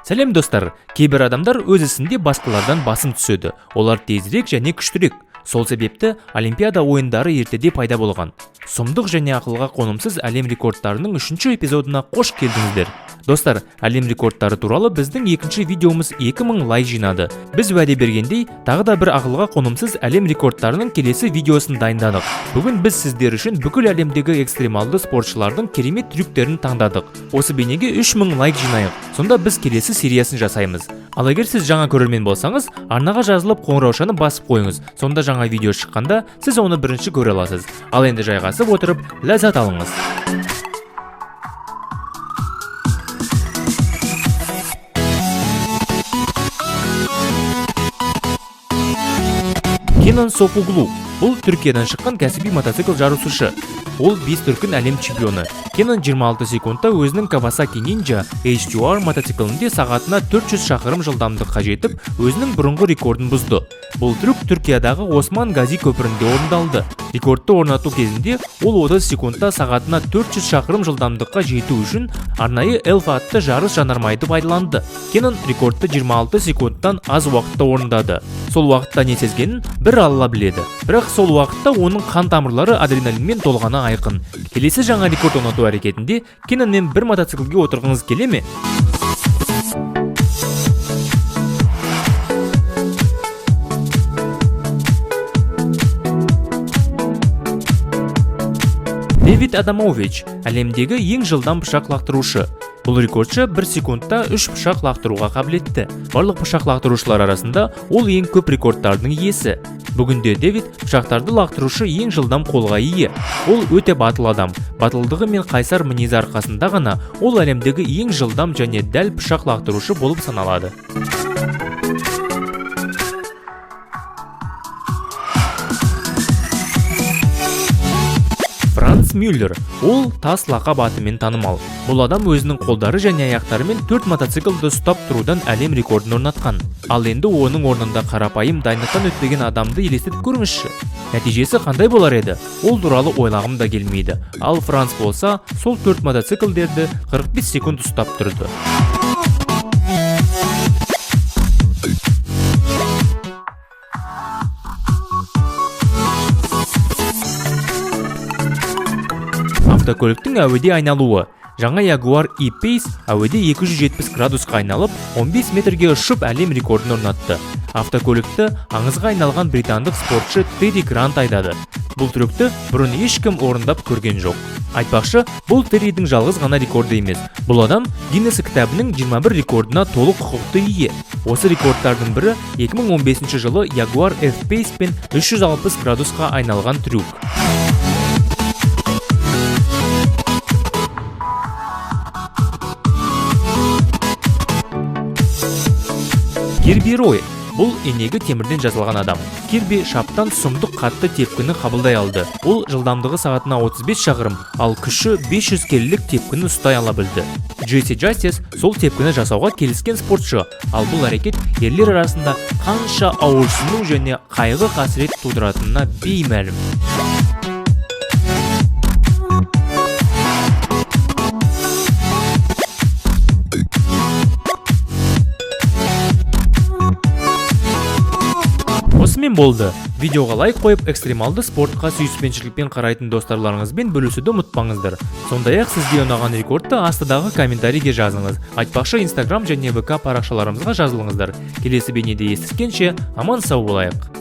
Сәлем достар, кейбір адамдар өз ісінде басқалардан басым түседі. Олар тезірек және күштірек. Сол себепті Олимпиада ойындары ертеде пайда болған. Сұмдық және ақылға қонымсыз әлем рекордтарының 3-ші эпизодына қош келдіңіздер. Достар, әлем рекордтары туралы біздің екінші видеомыз 2000 лайк жинады. Біз уәде бергендей, тағы да бір ақылға қонымсыз әлем рекордтарының келесі видеосын дайындадық. Бүгін біз сіздер үшін бүкіл әлемдегі экстремалды спортшылардың керемет трюктерін таңдадық. Осы бейнеге 3000 лайк жинайық. Сонда біз келесі сериясын жасаймыз. Ал егер сіз жаңа көрермен болсаңыз, арнаға жазылып қоңыраушаны басып қойыңыз. Сонда жаңа видео шыққанда сіз оны бірінші көре аласыз. Ал енді жайғасып отырып, ләззат алыңыз. Кенан Софуглу. Бұл Түркиядан шыққан кәсіби мотоцикл жарысушы. Ол 5 дүркін әлем чемпионы. Кенан 26 секундта өзінің Kawasaki Ninja H2R мотоциклінде сағатына 400 шақырым жылдамдыққа жетіп, өзінің бұрынғы рекордын бұзды. Бұл трюк Түркиядағы Осман Гази көпірінде орындалды. Рекордты орнату кезінде ол 30 секундта сағатына 400 шақырым жылдамдыққа жету үшін арнайы Elf атты жарыс жанармайды пайдаланды. Кенан рекордты 26 секундтан аз уақытта орындады. Сол уақытта не сезгенін бір Алла біледі. Бірақ сол уақытта оның қан тамырлары адреналинмен толғаны айқын. Келесі жаңа рекорд орнату әрекетінде Кенанмен бір мотоциклге отырғыңыз келе ме? Дэвид Адамович әлемдегі ең жылдам пышақ лақтырушы. Бұл рекордшы 1 секундта 3 пышақ лақтыруға қабілетті. Барлық пышақ лақтырушылар арасында ол ең көп рекордтардың иесі. Бүгінде Дэвид пышақтарды лақтырушы ең жылдам қолға ие. Ол өте батыл адам. Батылдығы мен қайсар мінезі арқасында ғана ол әлемдегі ең жылдам және дәл пышақ лақтырушы болып саналады. Франц Мюллер. Ол тас лақап атымен танымал. Бұл адам өзінің қолдары және аяқтарымен 4 мотоциклді ұстап тұрудан әлем рекордын орнатқан. Ал енді оның орнында қарапайым дайындықтан өтпеген адамды елестетіп көріңізші. Нәтижесі қандай болар еді? Ол туралы ойлағым да келмейді. Ал Франц болса, сол 4 мотоциклдерді 45 секунд ұстап тұрды. Автокөліктің әуеде айналуы. Жаңа Jaguar E-Pace әуеде 270 градусқа айналып, 15 метрге ұшып әлем рекордын орнатты. Автокөлікті аңызға айналған британдық спортшы Терри Грант айдады. Бұл трюкті бұрын ешкім орындап көрген жоқ. Айтпақшы, бұл Терридің жалғыз ғана рекорды емес. Бұл адам Гиннес кітабының 21 рекордына толық құқықты ие. Осы рекордтардың бірі 2015 жылы Jaguar F-Pace пен 360 градусқа айналған трюк. Кирби Рой. Бұл енегі темірден жасалған адам. Кирби шаптан сұмдық қатты тепкіні қабылдай алды. Ол жылдамдығы сағатына 35 шақырым, ал күші 500 келілік тепкіні ұстай ала білді. Джесси Джастис сол тепкіні жасауға келіскен спортшы, ал бұл әрекет ерлер арасында қанша ауырсыну және қайғы қасірет тудыратынына беймәлім. Осымен болды. Видеоға лайк қойып, экстремалды спортқа сүйіспеншілікпен қарайтын достарларыңызбен бөлісуді ұмытпаңыздар. Сондай-ақ сізге ұнаған рекордты астыдағы комментарийге жазыңыз. Айтпақшы, Instagram және ВК парақшаларымызға жазылыңыздар. Келесі бейнеде естіскенше аман сау болайық.